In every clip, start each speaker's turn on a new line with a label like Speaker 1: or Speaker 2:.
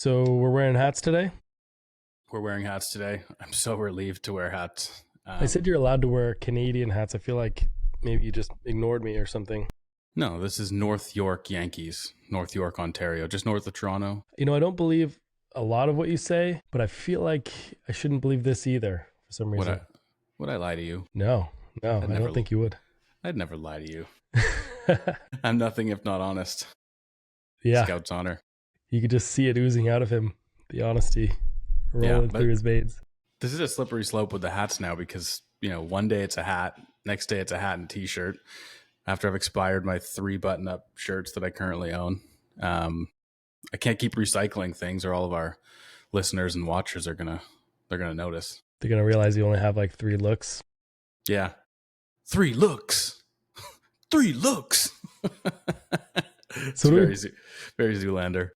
Speaker 1: So we're wearing hats today.
Speaker 2: We're wearing hats today. I'm so relieved to wear hats.
Speaker 1: I said you're allowed to wear Canadian hats. I feel like maybe you just ignored me or something.
Speaker 2: No, this is North York Yankees, North York, Ontario, just north of Toronto.
Speaker 1: I don't believe a lot of what you say, but I feel like I shouldn't believe this either for some
Speaker 2: Would
Speaker 1: reason.
Speaker 2: I would I lie to you?
Speaker 1: No, no,
Speaker 2: I'd
Speaker 1: I don't
Speaker 2: never
Speaker 1: think you would.
Speaker 2: I'd never lie to you. I'm nothing if not honest.
Speaker 1: Yeah,
Speaker 2: Scout's honor.
Speaker 1: you could just see it oozing out of him, the honesty
Speaker 2: Yeah,
Speaker 1: rolling through
Speaker 2: but
Speaker 1: his veins.
Speaker 2: this is a slippery slope with the hats now because, one day it's a hat, next day it's a hat and t-shirt. After I've expired my 3 button-up shirts that I currently own. Um, I can't keep recycling things or all of our listeners and watchers they're gonna notice.
Speaker 1: They're going to realize you only have like three looks.
Speaker 2: Yeah. 3 looks. 3 looks. It's
Speaker 1: So,
Speaker 2: very Zoolander.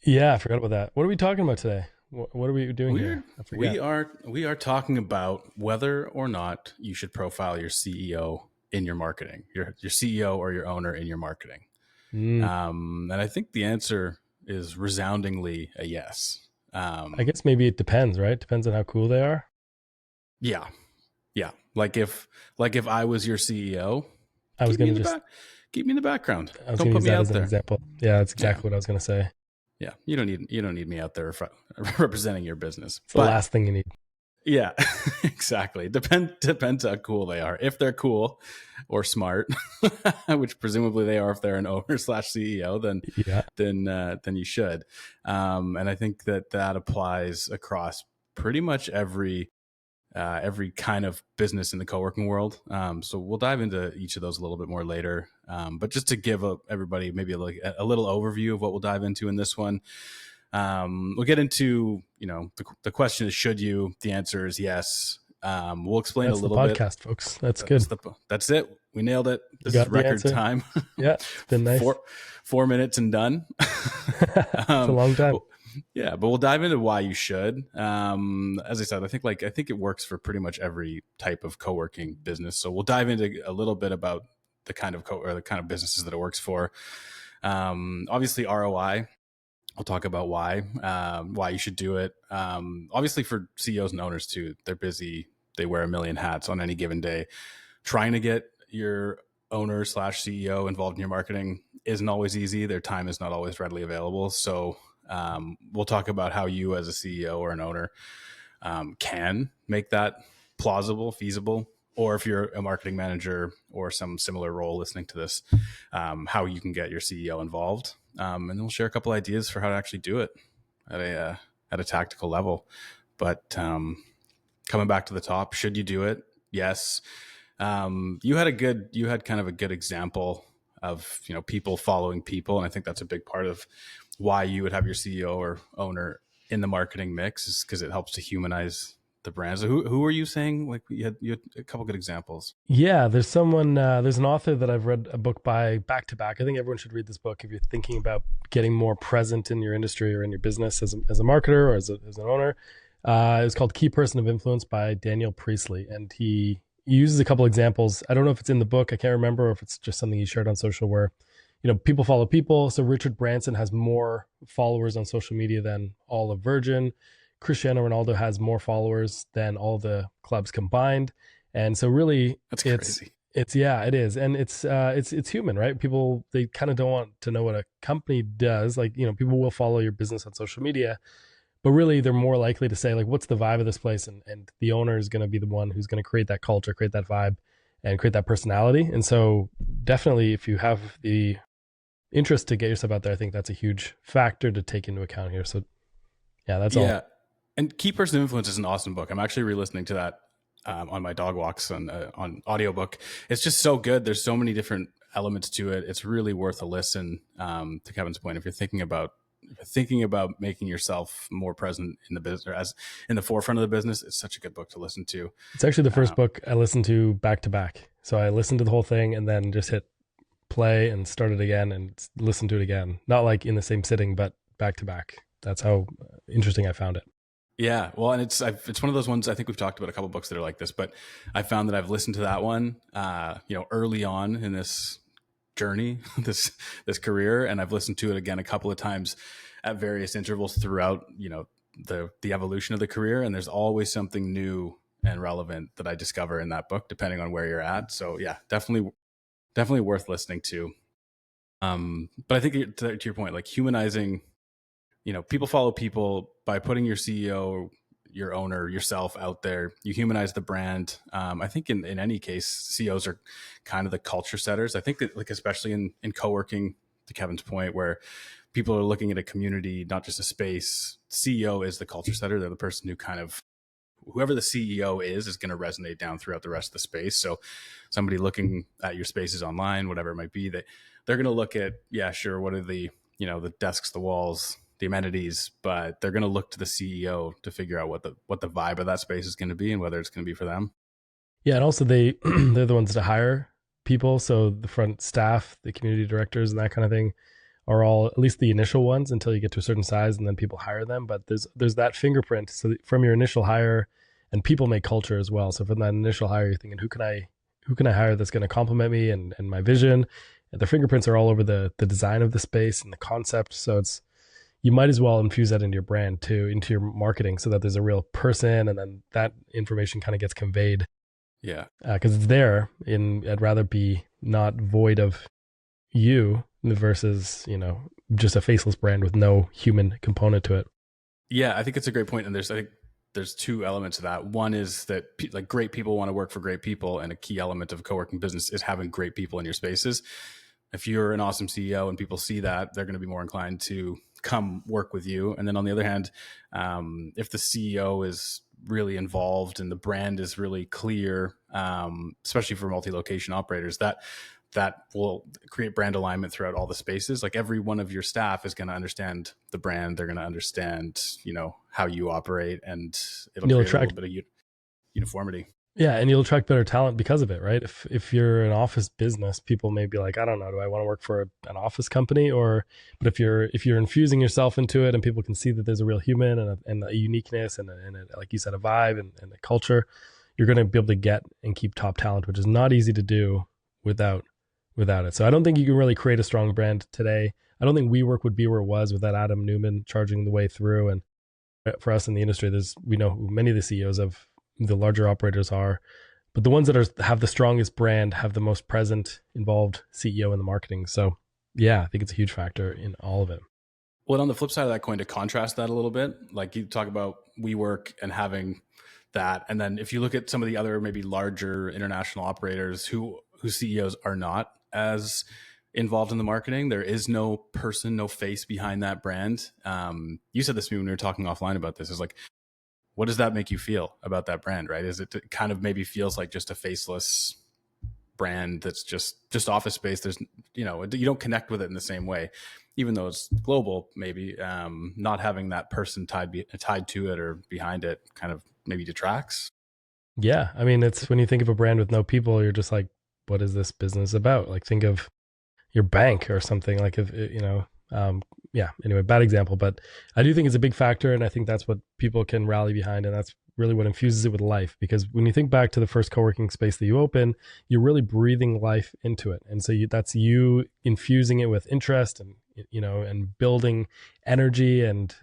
Speaker 1: yeah, I forgot about that. What are we talking about today? What are we doing
Speaker 2: We're
Speaker 1: here? I
Speaker 2: we
Speaker 1: forget.
Speaker 2: are we are talking about whether or not you should profile your CEO in your marketing, your CEO or your owner in your marketing.
Speaker 1: Mm,
Speaker 2: And I think the answer is resoundingly a yes.
Speaker 1: I
Speaker 2: Um,
Speaker 1: guess maybe it depends, right? Depends on how cool they are.
Speaker 2: yeah, yeah. Like if I was your CEO,
Speaker 1: I was
Speaker 2: keep me
Speaker 1: going
Speaker 2: in
Speaker 1: to
Speaker 2: the
Speaker 1: just
Speaker 2: back, keep me in the background.
Speaker 1: I was
Speaker 2: Don't
Speaker 1: going to
Speaker 2: put
Speaker 1: use
Speaker 2: me
Speaker 1: that as
Speaker 2: out
Speaker 1: an
Speaker 2: there.
Speaker 1: example. Yeah, that's
Speaker 2: Yeah.
Speaker 1: exactly what I was going to say.
Speaker 2: Yeah, you don't need me out there representing your business.
Speaker 1: It's the
Speaker 2: But
Speaker 1: last thing you need.
Speaker 2: yeah, exactly. Depends how cool they are. If they're cool or smart, which presumably they are if they're an owner slash CEO, then
Speaker 1: Yeah,
Speaker 2: then you should. And I think that applies across pretty much every kind of business in the co-working world. So we'll dive into each of those a little bit more later. But just to give everybody maybe a little overview of what we'll dive into in this one, we'll get into, the question is, should you? The answer is yes. We'll explain a
Speaker 1: that's the
Speaker 2: little bit.
Speaker 1: podcast, folks. That's good.
Speaker 2: That's it. We nailed it.
Speaker 1: You
Speaker 2: This is
Speaker 1: got the
Speaker 2: record
Speaker 1: answer.
Speaker 2: time.
Speaker 1: Yeah, it's been nice.
Speaker 2: 4 minutes and done.
Speaker 1: It's a
Speaker 2: um,
Speaker 1: long time.
Speaker 2: but, yeah, but we'll dive into why you should. As I said, I think it works for pretty much every type of co-working business. So we'll dive into a little bit about the kind of businesses that it works for. Obviously ROI. We'll talk about why you should do it. Obviously for CEOs and owners too, they're busy. They wear a million hats on any given day. Trying to get your owner slash CEO involved in your marketing isn't always easy. Their time is not always readily available. So we'll talk about how you as a CEO or an owner can make that plausible, feasible, or if you're a marketing manager or some similar role listening to this, how you can get your CEO involved. And then we'll share a couple ideas for how to actually do it at a tactical level. But coming back to the top, should you do it? Yes. You had kind of a good example of, people following people. And I think that's a big part of why you would have your CEO or owner in the marketing mix, is because it helps to humanize the brand. So who are you saying? Like you had a couple good examples.
Speaker 1: Yeah, there's an author that I've read a book by back to back. I think everyone should read this book if you're thinking about getting more present in your industry or in your business as a marketer or as an owner. It's called Key Person of Influence by Daniel Priestley. And he uses a couple examples. I don't know if it's in the book. I can't remember, or if it's just something he shared on social where, people follow people. So Richard Branson has more followers on social media than all of Virgin. Cristiano Ronaldo has more followers than all the clubs combined. And so really
Speaker 2: That's
Speaker 1: it's
Speaker 2: crazy.
Speaker 1: it's yeah, it is. And it's human, right? People, they kind of don't want to know what a company does. Like, people will follow your business on social media, but really they're more likely to say like, what's the vibe of this place? And the owner is going to be the one who's going to create that culture, create that vibe, and create that personality. And so definitely if you have the interest to get yourself out there, I think that's a huge factor to take into account here. So yeah, that's all.
Speaker 2: Yeah. And Key Person of Influence is an awesome book. I'm actually re-listening to that on my dog walks on audiobook. It's just so good. There's so many different elements to it. It's really worth a listen. To Kevin's point, if you're thinking about making yourself more present in the business, or as in the forefront of the business, it's such a good book to listen to.
Speaker 1: It's actually the first
Speaker 2: Um,
Speaker 1: book I listened to back to back. So I listened to the whole thing and then just hit play and start it again and listen to it again. Not like in the same sitting, but back to back. That's how interesting I found it.
Speaker 2: Yeah, well, and it's one of those ones. I think we've talked about a couple books that are like this, but I found that I've listened to that one, early on in this journey, this career, and I've listened to it again a couple of times, at various intervals throughout, the evolution of the career. And there's always something new and relevant that I discover in that book, depending on where you're at. So yeah, definitely worth listening to. But I think to your point, like humanizing, people follow people by putting your CEO, your owner, yourself out there. You humanize the brand. I think in any case, CEOs are kind of the culture setters. I think that, like, especially in co-working, to Kevin's point, where people are looking at a community, not just a space. CEO is the culture setter. They're the person who kind of, whoever the CEO is going to resonate down throughout the rest of the space. So somebody looking at your spaces online, whatever it might be, that they're going to look at, yeah, sure, what are the, the desks, the walls, the amenities, but they're going to look to the CEO to figure out what the vibe of that space is going to be and whether it's going to be for them.
Speaker 1: Yeah, and also they're the ones to hire people. So the front staff, the community directors, and that kind of thing are all at least the initial ones until you get to a certain size, and then people hire them. But there's that fingerprint. So from your initial hire, and people make culture as well. So from that initial hire, you're thinking, who can I hire that's going to complement me and my vision. And the fingerprints are all over the design of the space and the concept. So it's, you might as well infuse that into your brand too, into your marketing, so that there's a real person, and then that information kind of gets conveyed
Speaker 2: Yeah.
Speaker 1: because it's there. I'd rather be not void of you versus just a faceless brand with no human component to it.
Speaker 2: Yeah, I think it's a great point, and I think there's two elements to that. One is that like great people want to work for great people, and a key element of a co-working business is having great people in your spaces. If you're an awesome CEO and people see that, they're going to be more inclined to come work with you. And then on the other hand, if the CEO is really involved and the brand is really clear, especially for multi-location operators, that will create brand alignment throughout all the spaces. Like every one of your staff is going to understand the brand. They're going to understand, how you operate, and it'll
Speaker 1: You'll
Speaker 2: create a little
Speaker 1: attract
Speaker 2: bit of uniformity.
Speaker 1: Yeah, and you'll attract better talent because of it, right? If you're an office business, people may be like, I don't know, do I want to work for an office company? Or but if you're infusing yourself into it, and people can see that there's a real human and a uniqueness and like you said, a vibe and a culture, you're going to be able to get and keep top talent, which is not easy to do without it. So I don't think you can really create a strong brand today. I don't think WeWork would be where it was without Adam Newman charging the way through. And for us in the industry, we know who many of the CEOs of the larger operators are, but the ones that have the strongest brand have the most present, involved CEO in the marketing. So yeah, I think it's a huge factor in all of it.
Speaker 2: Well, on the flip side of that coin, to contrast that a little bit, like you talk about WeWork and having that, and then if you look at some of the other maybe larger international operators whose CEOs are not as involved in the marketing, there is no person, no face behind that brand. You said this to me when we were talking offline about this. Is like, what does that make you feel about that brand, right? Is it kind of maybe feels like just a faceless brand that's just office space? There's, you don't connect with it in the same way, even though it's global. Maybe not having that person tied to it or behind it kind of maybe detracts.
Speaker 1: Yeah, I mean, it's when you think of a brand with no people, you're just like, what is this business about? Like, think of your bank or something. Like, if yeah. Anyway, bad example, but I do think it's a big factor, and I think that's what people can rally behind, and that's really what infuses it with life. Because when you think back to the first co-working space that you open, you're really breathing life into it, and so that's you infusing it with interest and building energy, and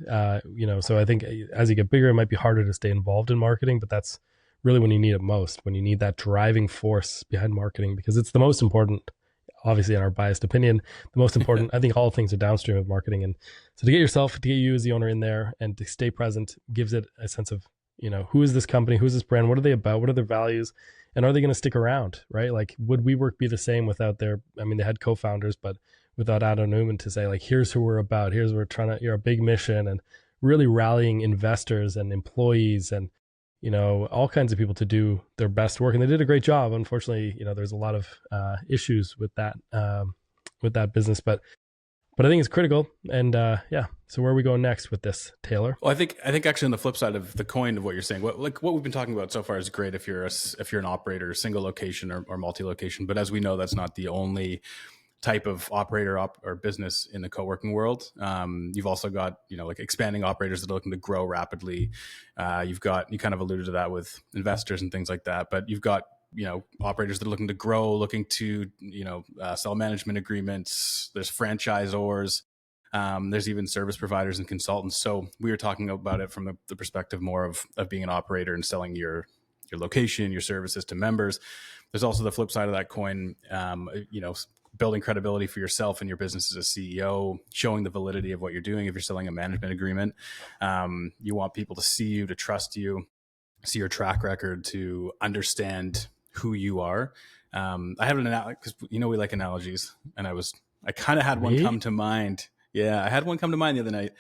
Speaker 1: So I think as you get bigger, it might be harder to stay involved in marketing, but that's really when you need it most, when you need that driving force behind marketing, because it's the most important, obviously in our biased opinion, the most important. I think all things are downstream of marketing. And so to get you as the owner in there and to stay present gives it a sense of, who is this company? Who's this brand? What are they about? What are their values? And are they going to stick around? Right? Like, would WeWork be the same without they had co-founders, but without Adam Newman to say, like, here's who we're about. Here's what we're trying to, you're a big mission, and really rallying investors and employees and all kinds of people to do their best work. And they did a great job. Unfortunately, there's a lot of issues with that business, but I think it's critical. And yeah, so where are we going next with this, Taylor?
Speaker 2: Well, I think actually on the flip side of the coin of what you're saying, what we've been talking about so far is great if you're an operator, single location or multi-location. But as we know, that's not the only type of operator or business in the co-working world. You've also got, like expanding operators that are looking to grow rapidly. You kind of alluded to that with investors and things like that, but you've got, operators that are looking to grow, looking to, sell management agreements. There's franchisors. There's even service providers and consultants. So we were talking about it from the perspective more of being an operator and selling your location, your services to members. There's also the flip side of that coin, building credibility for yourself and your business as a CEO, showing the validity of what you're doing. If you're selling a management agreement, you want people to see you, to trust you, see your track record, to understand who you are. I have an analogy because we like analogies, and I kind of had one
Speaker 1: Me?
Speaker 2: come to mind. Yeah, I had one come to mind the other night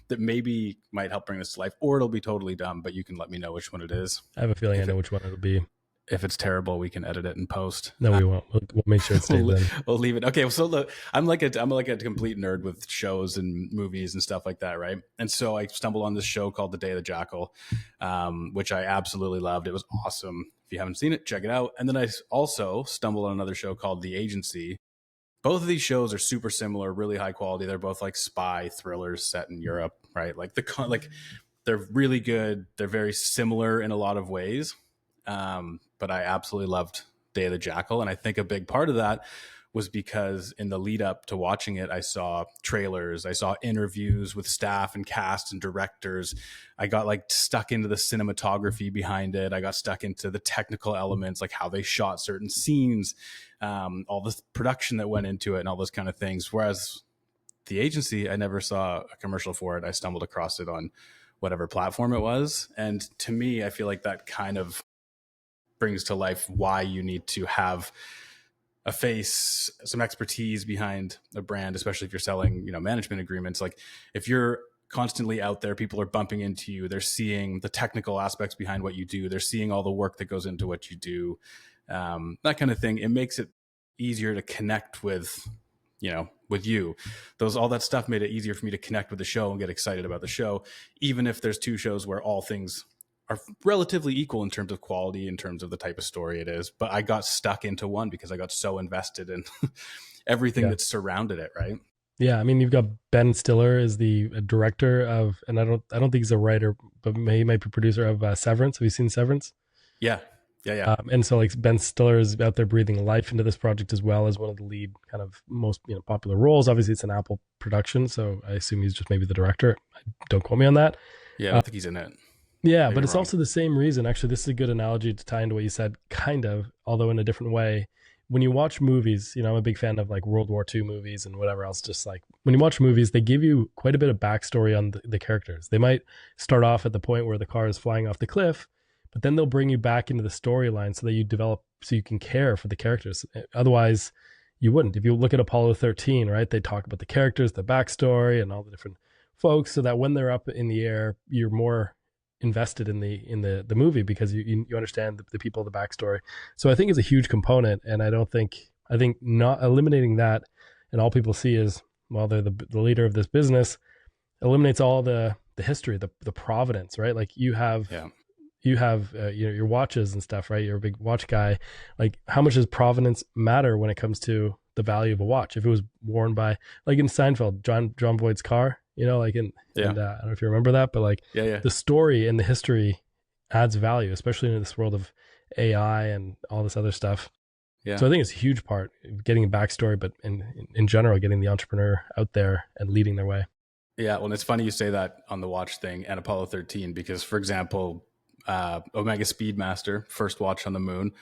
Speaker 2: that maybe might help bring this to life, or it'll be totally dumb, but you can let me know which one it is.
Speaker 1: I have a feeling I know which one it'll be.
Speaker 2: If it's terrible, we can edit it and post.
Speaker 1: No, we won't. We'll make sure it stays in.
Speaker 2: We'll leave it. Okay, so look, I'm like a complete nerd with shows and movies and stuff like that, right? And so I stumbled on this show called The Day of the Jackal, which I absolutely loved. It was awesome. If you haven't seen it, check it out. And then I also stumbled on another show called The Agency. Both of these shows are super similar, really high quality. They're both like spy thrillers set in Europe, right? Like they're really good. They're very similar in a lot of ways. But I absolutely loved Day of the Jackal. And I think a big part of that was because in the lead up to watching it, I saw trailers, I saw interviews with staff and cast and directors. I got like stuck into the cinematography behind it. I got stuck into the technical elements, like how they shot certain scenes, all the production that went into it and all those kind of things. Whereas The Agency, I never saw a commercial for it. I stumbled across it on whatever platform it was. And to me, I feel like that kind of brings to life why you need to have a face, some expertise behind a brand, especially if you're selling, management agreements. Like if you're constantly out there, people are bumping into you, they're seeing the technical aspects behind what you do, they're seeing all the work that goes into what you do, that kind of thing. It makes it easier to connect with you. All that stuff made it easier for me to connect with the show and get excited about the show, even if there's two shows where all things are relatively equal in terms of quality, in terms of the type of story it is. But I got stuck into one because I got so invested in everything that surrounded it, right?
Speaker 1: Yeah, I mean, you've got Ben Stiller is the director of, and I don't think he's a writer, but he might be producer of Severance. Have you seen Severance?
Speaker 2: Yeah.
Speaker 1: And so like Ben Stiller is out there breathing life into this project as well as one of the lead kind of most popular roles. Obviously, it's an Apple production, so I assume he's just maybe the director. Don't quote me on that.
Speaker 2: Yeah, I don't think he's in it.
Speaker 1: Yeah, maybe but it's wrong. Also the same reason. Actually, this is a good analogy to tie into what you said, kind of, although in a different way. When you watch movies, I'm a big fan of like World War II movies and whatever else. Just like when you watch movies, they give you quite a bit of backstory on the characters. They might start off at the point where the car is flying off the cliff, but then they'll bring you back into the storyline so that you develop, so you can care for the characters. Otherwise, you wouldn't. If you look at Apollo 13, right, they talk about the characters, the backstory, and all the different folks, so that when they're up in the air, you're more invested in the movie because you understand the people, the backstory. So I think it's a huge component, and I think not eliminating that, and all people see is, well, they're the leader of this business, eliminates all the history, the provenance, right? Like you have your watches and stuff, right? You're a big watch guy. Like how much does provenance matter when it comes to the value of a watch? If it was worn by, like in Seinfeld, John Boyd's car, like and I don't know if you remember that, but like the story and the history adds value, especially in this world of AI and all this other stuff. Yeah. So I think it's a huge part of getting a backstory, but in general, getting the entrepreneur out there and leading their way.
Speaker 2: Yeah. Well, it's funny you say that on the watch thing and Apollo 13, because for example, Omega Speedmaster, first watch on the moon,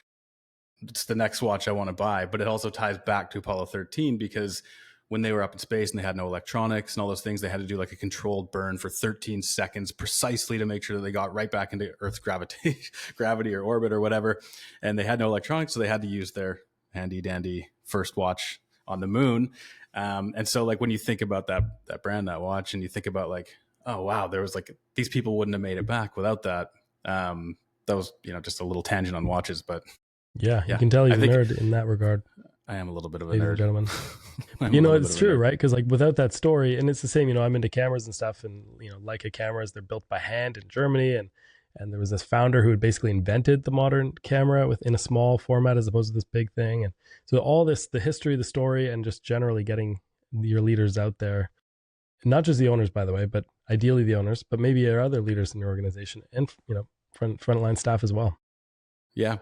Speaker 2: it's the next watch I want to buy, but it also ties back to Apollo 13 because when they were up in space and they had no electronics and all those things, they had to do like a controlled burn for 13 seconds precisely to make sure that they got right back into Earth's gravity or orbit or whatever. And they had no electronics, so they had to use their handy dandy first watch on the moon. And so like when you think about that brand, that watch, and you think about like, oh wow, there was like, these people wouldn't have made it back without that. That was, just a little tangent on watches, but
Speaker 1: yeah, you can tell he's a nerd in that regard.
Speaker 2: I am a little bit of a
Speaker 1: nerd, gentlemen. It's true, right? Because like without that story, and it's the same. I'm into cameras and stuff, and Leica cameras, they're built by hand in Germany, and there was this founder who had basically invented the modern camera within a small format as opposed to this big thing, and so all this, the history, the story, and just generally getting your leaders out there, not just the owners, by the way, but ideally the owners, but maybe your other leaders in your organization, and frontline staff as well.
Speaker 2: Yeah.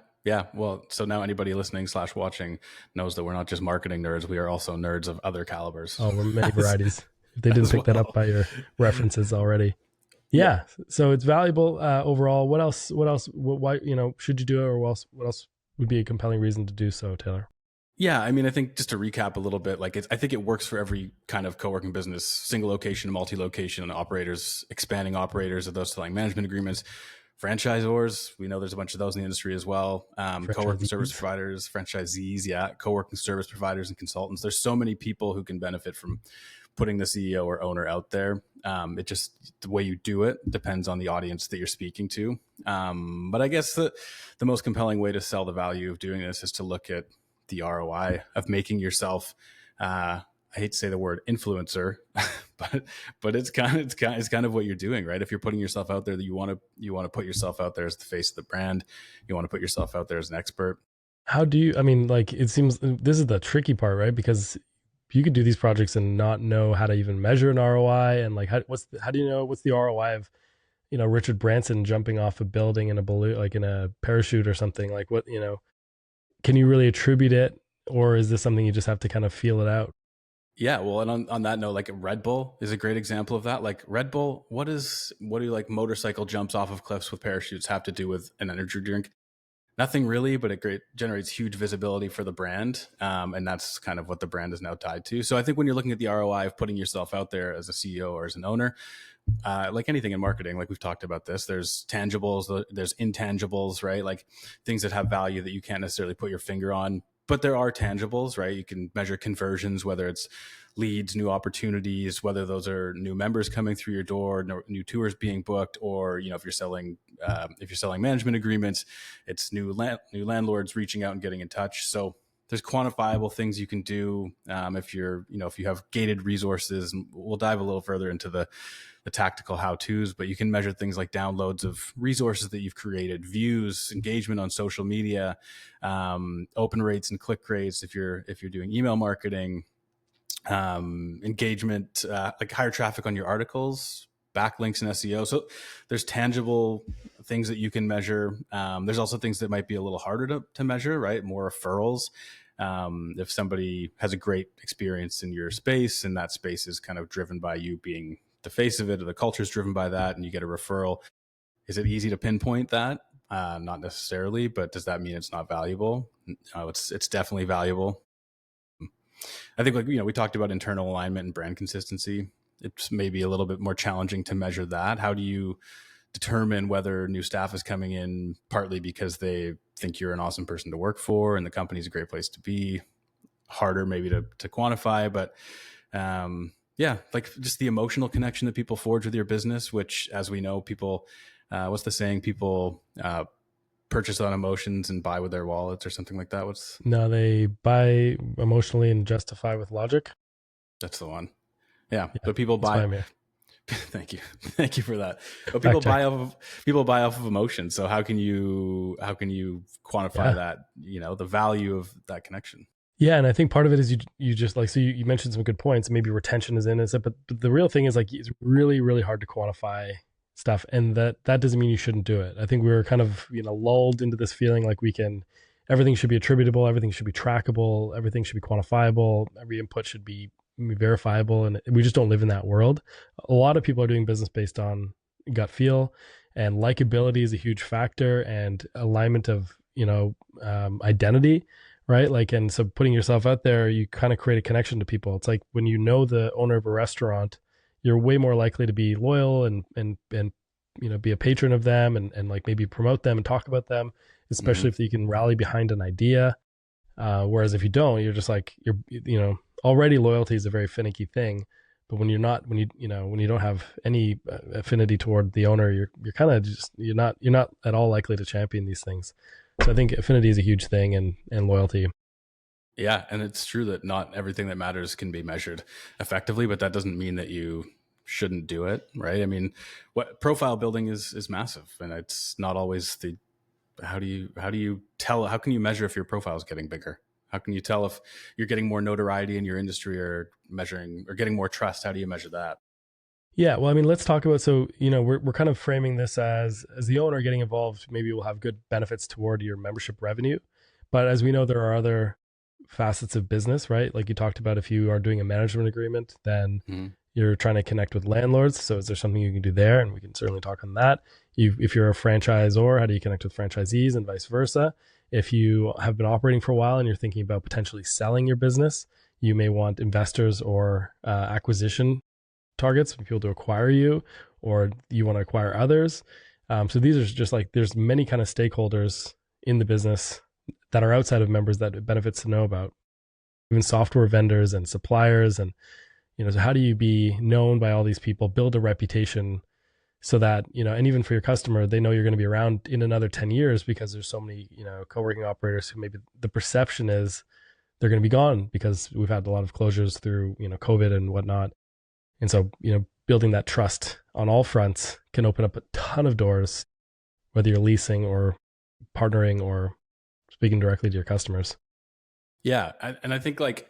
Speaker 2: Well, so now anybody listening / watching knows that we're not just marketing nerds. We are also nerds of other calibers.
Speaker 1: Oh, we're many varieties. if they didn't
Speaker 2: as
Speaker 1: pick that up
Speaker 2: well.
Speaker 1: by your references already.
Speaker 2: Yeah.
Speaker 1: Yeah, so it's valuable overall. What else? What else? Why should you do it, or what else? What else would be a compelling reason to do so, Taylor?
Speaker 2: Yeah, I mean, I think just to recap a little bit, like I think it works for every kind of co-working business, single location, multi-location operators, expanding operators of those selling management agreements, franchisors. We know there's a bunch of those in the industry as well. Co-working service
Speaker 1: Franchisees.
Speaker 2: providers, franchisees, yeah, co-working service providers and consultants. There's so many people who can benefit from putting the CEO or owner out there. It just the way you do it depends on the audience that you're speaking to. But I guess the most compelling way to sell the value of doing this is to look at the ROI of making yourself. I hate to say the word influencer, but it's kind of what you're doing, right? If you're putting yourself out there, that you want to put yourself out there as the face of the brand, you want to put yourself out there as an expert.
Speaker 1: How do you? I mean, like it seems this is the tricky part, right? Because you could do these projects and not know how to even measure an ROI, and like how do you know what's the ROI of Richard Branson jumping off a building in a balloon, like in a parachute or something? Like what can you really attribute it, or is this something you just have to kind of feel it out?
Speaker 2: Yeah, well, and on that note, like Red Bull is a great example of that. Like Red Bull, what do like motorcycle jumps off of cliffs with parachutes have to do with an energy drink? Nothing really, but generates huge visibility for the brand, and that's kind of what the brand is now tied to. So I think when you're looking at the ROI of putting yourself out there as a CEO or as an owner, like anything in marketing, like we've talked about this, there's tangibles, there's intangibles, right? Like things that have value that you can't necessarily put your finger on, but there are tangibles, right? You can measure conversions, whether it's leads, new opportunities, whether those are new members coming through your door, new tours being booked, or if you're selling management agreements, it's new landlords reaching out and getting in touch. So there's quantifiable things you can do if if you have gated resources. And we'll dive a little further into the tactical how-tos, but you can measure things like downloads of resources that you've created, views, engagement on social media, open rates and click rates if you're doing email marketing, engagement, like higher traffic on your articles, backlinks and SEO. So there's tangible things that you can measure. There's also things that might be a little harder to measure, right? More referrals. If somebody has a great experience in your space and that space is kind of driven by you being the face of it, or the culture is driven by that, and you get a referral, is it easy to pinpoint that? Not necessarily, but does that mean it's not valuable? No, it's definitely valuable. I think we talked about internal alignment and brand consistency. It's maybe a little bit more challenging to measure that. How do you determine whether new staff is coming in partly because they think you're an awesome person to work for and the company's a great place to be? Harder maybe to quantify, but yeah, like just the emotional connection that people forge with your business, which, as we know, people, what's the saying? People purchase on emotions and buy with their wallets, or something like that.
Speaker 1: No, they buy emotionally and justify with logic.
Speaker 2: That's the one. Yeah,
Speaker 1: Yeah,
Speaker 2: but people
Speaker 1: that's why
Speaker 2: buy.
Speaker 1: I'm here.
Speaker 2: Thank you, thank you for that. But
Speaker 1: Fact check.
Speaker 2: people buy off of emotion. So how can you quantify
Speaker 1: Yeah.
Speaker 2: that? The value of that connection.
Speaker 1: Yeah, and I think part of it is you just like, so you mentioned some good points. Maybe retention is in it, but the real thing is like it's really really hard to quantify stuff, and that doesn't mean you shouldn't do it. I think we were kind of lulled into this feeling like we can, everything should be attributable, everything should be trackable, everything should be quantifiable, every input should be verifiable, and we just don't live in that world. A lot of people are doing business based on gut feel, and likability is a huge factor, and alignment of identity, right? Like, and so putting yourself out there, you kind of create a connection to people. It's like when you know the owner of a restaurant, you're way more likely to be loyal and be a patron of them, and like maybe promote them and talk about them,
Speaker 2: Mm-hmm.
Speaker 1: especially if you can rally behind an idea. Whereas if you don't, you're just like already loyalty is a very finicky thing. But when you're not, when you don't have any affinity toward the owner, you're kind of just you're not at all likely to champion these things. So I think affinity is a huge thing, and loyalty.
Speaker 2: Yeah, and it's true that not everything that matters can be measured effectively, but that doesn't mean that you shouldn't do it, right? I mean, what profile building is massive, and it's not always the how do you tell, how can you measure if your profile is getting bigger? How can you tell if you're getting more notoriety in your industry, or measuring or getting more trust? How do you measure that?
Speaker 1: Yeah, well, I mean, let's talk about, so we're kind of framing this as the owner getting involved. Maybe will have good benefits toward your membership revenue, but as we know, there are other facets of business, right? Like you talked about, if you are doing a management agreement, then
Speaker 2: Mm-hmm.
Speaker 1: you're trying to connect with landlords. So is there something you can do there? And we can certainly talk on that. If you're a franchisor, how do you connect with franchisees and vice versa? If you have been operating for a while and you're thinking about potentially selling your business, you may want investors or acquisition targets, people to acquire you, or you want to acquire others. So these are just like, there's many kind of stakeholders in the business that are outside of members that it benefits to know about, even software vendors and suppliers. And, so how do you be known by all these people, build a reputation so that, and even for your customer, they know you're going to be around in another 10 years, because there's so many, co-working operators who maybe the perception is they're going to be gone because we've had a lot of closures through, COVID and whatnot. And so, building that trust on all fronts can open up a ton of doors, whether you're leasing or partnering or speaking directly to your customers.
Speaker 2: Yeah. And I think, like,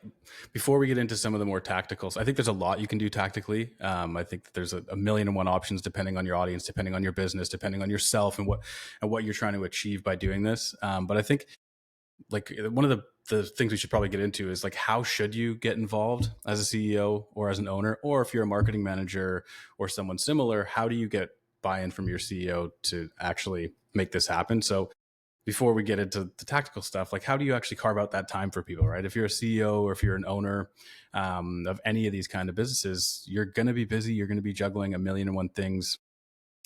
Speaker 2: before we get into some of the more tacticals, I think there's a lot you can do tactically. I think that there's a million and one options depending on your audience, depending on your business, depending on yourself and what you're trying to achieve by doing this. But I think, like, one of the things we should probably get into is, like, how should you get involved as a CEO or as an owner, or if you're a marketing manager or someone similar, how do you get buy-in from your CEO to actually make this happen? So before we get into the tactical stuff, like, how do you actually carve out that time for people, right? If you're a CEO or if you're an owner of any of these kind of businesses, you're going to be busy. You're going to be juggling a million and one things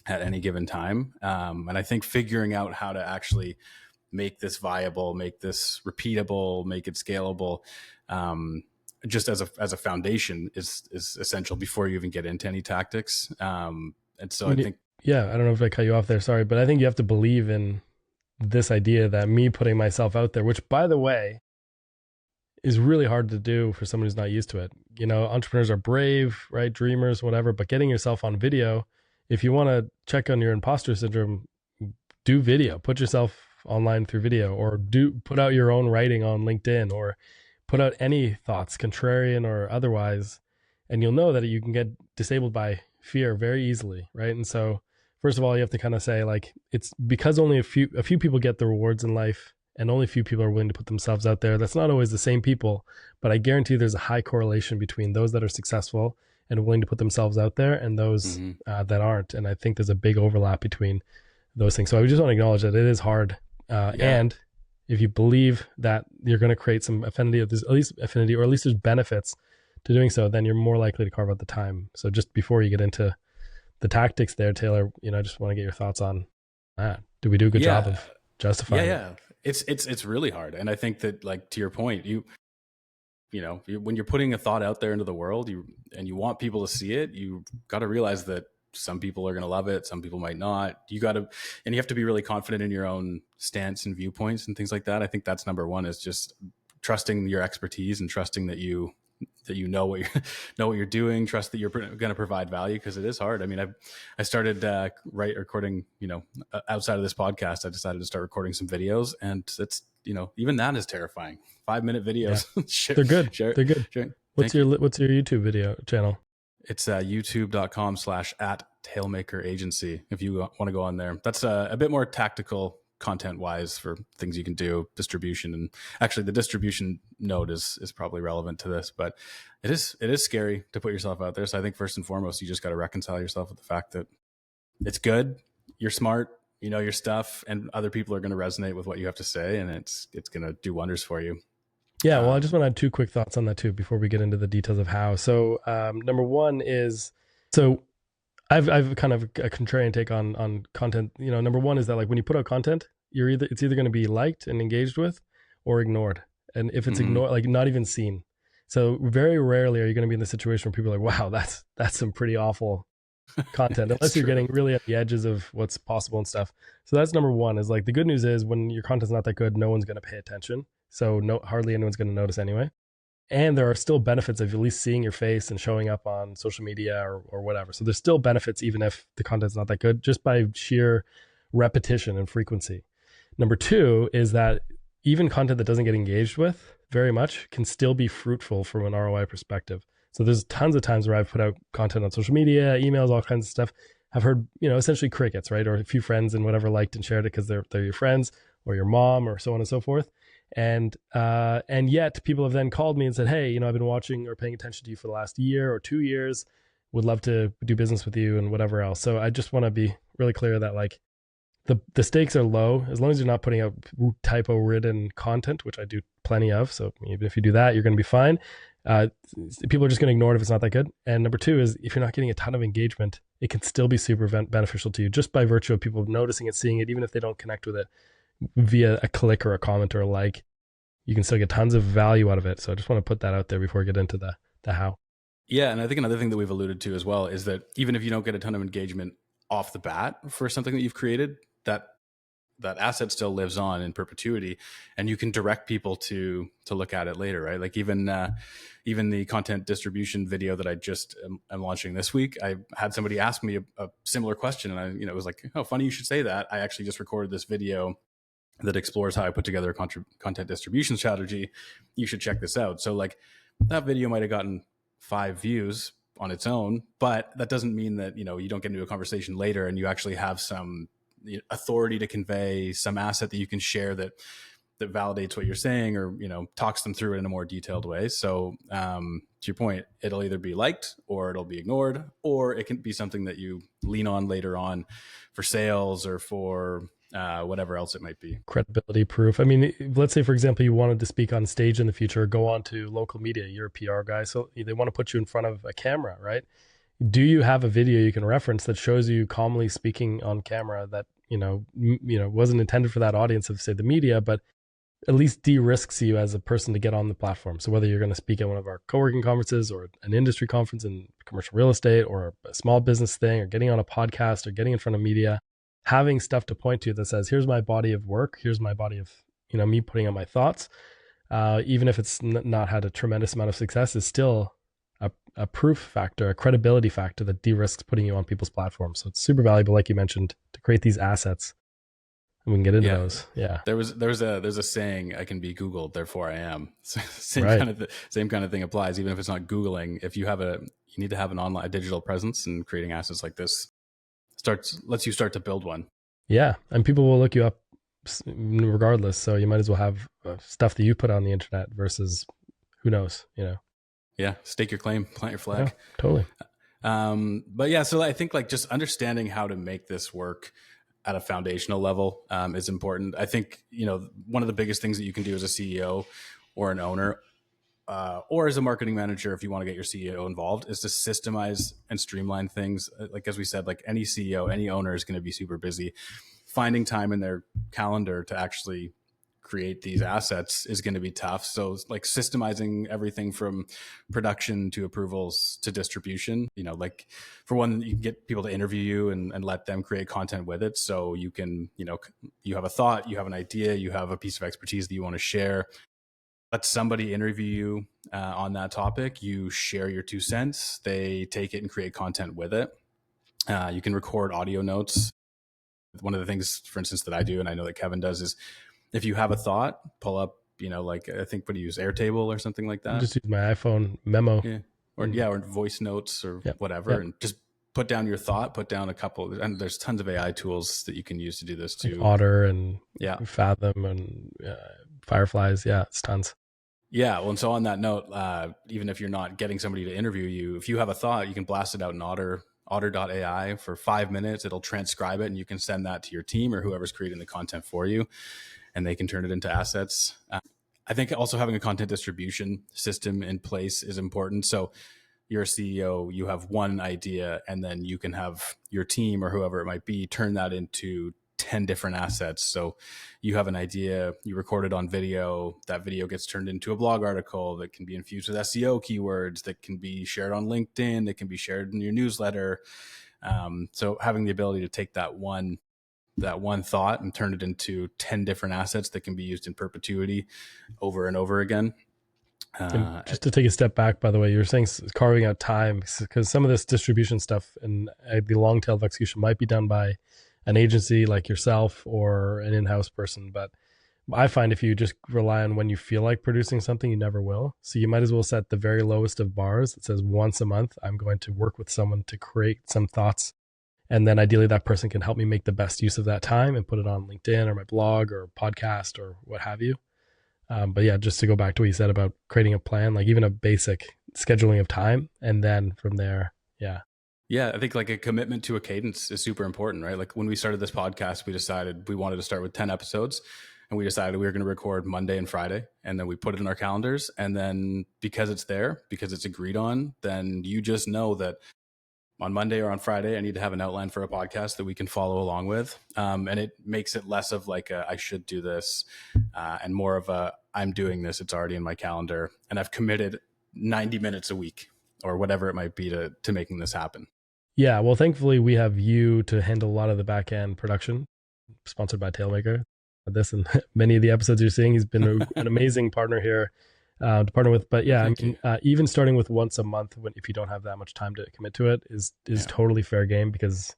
Speaker 2: at any given time. And I think figuring out how to actually make this viable, make this repeatable, make it scalable, just as a foundation is essential before you even get into any tactics. And so I think,
Speaker 1: yeah, I don't know if I cut you off there, sorry, but I think you have to believe in this idea that me putting myself out there, which, by the way, is really hard to do for someone who's not used to it. Entrepreneurs are brave, right? Dreamers, whatever, but getting yourself on video, if you want to check on your imposter syndrome, do video, put yourself online through video, or put out your own writing on LinkedIn, or put out any thoughts, contrarian or otherwise, and you'll know that you can get disabled by fear very easily, right? And so, first of all, you have to kind of say, like, it's because only a few people get the rewards in life, and only a few people are willing to put themselves out there. That's not always the same people, but I guarantee there's a high correlation between those that are successful and willing to put themselves out there and those that aren't. And I think there's a big overlap between those things. So I just want to acknowledge that it is hard. And if you believe that you're going to create some affinity, or at least there's benefits to doing so, then you're more likely to carve out the time. So just before you get into the tactics there, Taylor, I just want to get your thoughts on that. Do we do a good job of justifying it?
Speaker 2: It's really hard. And I think that, like, to your point, when you're putting a thought out there into the world, and you want people to see it, you got to realize that some people are going to love it. Some people might not. You have to be really confident in your own stance and viewpoints and things like that. I think that's number one, is just trusting your expertise and trusting that you know what you're doing, trust that you're going to provide value, because it is hard. I mean, I started recording, outside of this podcast, I decided to start recording some videos, and it's, even that is terrifying. 5-minute videos.
Speaker 1: Yeah. They're good. They're good. What's your YouTube video channel?
Speaker 2: It's youtube.com/@tailmakeragency. If you want to go on there, that's a bit more tactical content wise for things you can do, distribution. And actually the distribution node is probably relevant to this, but it is scary to put yourself out there. So I think first and foremost, you just got to reconcile yourself with the fact that it's good, you're smart, you know your stuff, and other people are going to resonate with what you have to say, and it's going to do wonders for you.
Speaker 1: Yeah, well, I just want to add 2 quick thoughts on that too before we get into the details of how. So, number one is, so I've kind of a contrarian take on content. Number one is that, like, when you put out content, it's either going to be liked and engaged with, or ignored. And if it's ignored, like, not even seen. So very rarely are you going to be in the situation where people are like, wow, that's some pretty awful content, unless you're getting really at the edges of what's possible and stuff. So that's number one, is, like, the good news is when your content's not that good, no one's going to pay attention. So hardly anyone's going to notice anyway. And there are still benefits of at least seeing your face and showing up on social media or whatever. So there's still benefits even if the content's not that good, just by sheer repetition and frequency. Number 2 is that even content that doesn't get engaged with very much can still be fruitful from an ROI perspective. So there's tons of times where I've put out content on social media, emails, all kinds of stuff. I've heard, essentially crickets, right? Or a few friends and whatever liked and shared it because they're your friends or your mom or so on and so forth. And yet people have then called me and said, hey, I've been watching or paying attention to you for the last year or 2 years. would love to do business with you and whatever else. So I just want to be really clear that like the stakes are low as long as you're not putting out typo ridden content, which I do plenty of. So even if you do that, you're going to be fine. Uh, People are just going to ignore it if it's not that good. And number two is if you're not getting a ton of engagement, it can still be super beneficial to you just by virtue of people noticing it, seeing it, even if they don't connect with it via a click or a comment or a like. You can still get tons of value out of it. So I just want to put that out there before we get into the how.
Speaker 2: Yeah, and I think another thing that we've alluded to as well is that even if you don't get a ton of engagement off the bat for something that you've created, that asset still lives on in perpetuity, and you can direct people to look at it later, right? Like even the content distribution video that I just am launching this week, I had somebody ask me a similar question, and I it was like, oh, funny you should say that. I actually just recorded this video that explores how I put together a content distribution strategy. You should check this out. So like that video might have gotten 5 views on its own, but that doesn't mean that you don't get into a conversation later and you actually have some authority to convey, some asset that you can share that validates what you're saying, or talks them through it in a more detailed way. So to your point, it'll either be liked or it'll be ignored, or it can be something that you lean on later on for sales or for whatever else it might be.
Speaker 1: Credibility proof. I mean, let's say, for example, you wanted to speak on stage in the future, go on to local media, you're a PR guy, so they want to put you in front of a camera, right? Do you have a video you can reference that shows you calmly speaking on camera that, wasn't intended for that audience of, say, the media, but at least de-risks you as a person to get on the platform? So whether you're going to speak at one of our co-working conferences or an industry conference in commercial real estate or a small business thing or getting on a podcast or getting in front of media, having stuff to point to that says, here's my body of work, here's my body of, me putting out my thoughts, even if it's not had a tremendous amount of success, is still a proof factor, a credibility factor that de-risks putting you on people's platforms. So it's super valuable, like you mentioned, to create these assets. And we can get into those. Yeah.
Speaker 2: There's a saying, I can be Googled, therefore I am. Same
Speaker 1: Right.
Speaker 2: same kind of thing applies, even if it's not Googling. If you need to have a digital presence, and creating assets like this lets you start to build one.
Speaker 1: Yeah. And people will look you up regardless. So you might as well have stuff that you put on the internet versus who knows,
Speaker 2: Yeah. Stake your claim, plant your flag.
Speaker 1: Yeah, totally.
Speaker 2: But yeah, so I think like just understanding how to make this work at a foundational level is important. I think, one of the biggest things that you can do as a CEO or an owner, or as a marketing manager, if you want to get your CEO involved, is to systemize and streamline things. Like, as we said, like any CEO, any owner is going to be super busy. Finding time in their calendar to actually create these assets is going to be tough. So like systemizing everything from production to approvals to distribution, like for one, you can get people to interview you and let them create content with it. So you can, you have a thought, you have an idea, you have a piece of expertise that you want to share. Let somebody interview you on that topic. You share your 2 cents. They take it and create content with it. You can record audio notes. One of the things, for instance, that I do, and I know that Kevin does, is if you have a thought, pull up, like I think, what do you use, Airtable or something like that?
Speaker 1: Just use my iPhone memo.
Speaker 2: Yeah. Or voice notes or whatever. And just put down your thought, put down a couple, and there's tons of AI tools that you can use to do this too.
Speaker 1: Like Otter and Fathom and Fireflies. Yeah, it's tons.
Speaker 2: Yeah. Well, and so on that note, even if you're not getting somebody to interview you, if you have a thought, you can blast it out in otter.ai for 5 minutes. It'll transcribe it and you can send that to your team or whoever's creating the content for you, and they can turn it into assets. I think also having a content distribution system in place is important. So you're a CEO, you have one idea, and then you can have your team or whoever it might be turn that into 10 different assets. So you have an idea, you record it on video, that video gets turned into a blog article that can be infused with SEO keywords, that can be shared on LinkedIn, that can be shared in your newsletter. So having the ability to take that one thought and turn it into 10 different assets that can be used in perpetuity over and over again.
Speaker 1: Just to take a step back, by the way, you're saying carving out time, because some of this distribution stuff and the long tail of execution might be done by an agency like yourself or an in-house person. But I find if you just rely on when you feel like producing something, you never will. So you might as well set the very lowest of bars. It says once a month, I'm going to work with someone to create some thoughts. And then ideally that person can help me make the best use of that time and put it on LinkedIn or my blog or podcast or what have you. But yeah, just to go back to what you said about creating a plan, like even a basic scheduling of time. And then from there, Yeah.
Speaker 2: Yeah, I think like a commitment to a cadence is super important, right? Like when we started this podcast, we decided we wanted to start with 10 episodes, and we decided we were going to record Monday and Friday, and then we put it in our calendars. And then because it's there, because it's agreed on, then you just know that on Monday or on Friday, I need to have an outline for a podcast that we can follow along with. And it makes it less of like I should do this, and more of a I'm doing this. It's already in my calendar, and I've committed 90 minutes a week or whatever it might be to making this happen.
Speaker 1: Yeah. Well, thankfully, we have you to handle a lot of the back end production, sponsored by Tailmaker. This and many of the episodes you're seeing, he's been an amazing partner here to partner with. But
Speaker 2: Well,
Speaker 1: yeah, I
Speaker 2: thank you.
Speaker 1: mean, even starting with once a month, when if you don't have that much time to commit to it, is
Speaker 2: Yeah.
Speaker 1: totally fair game because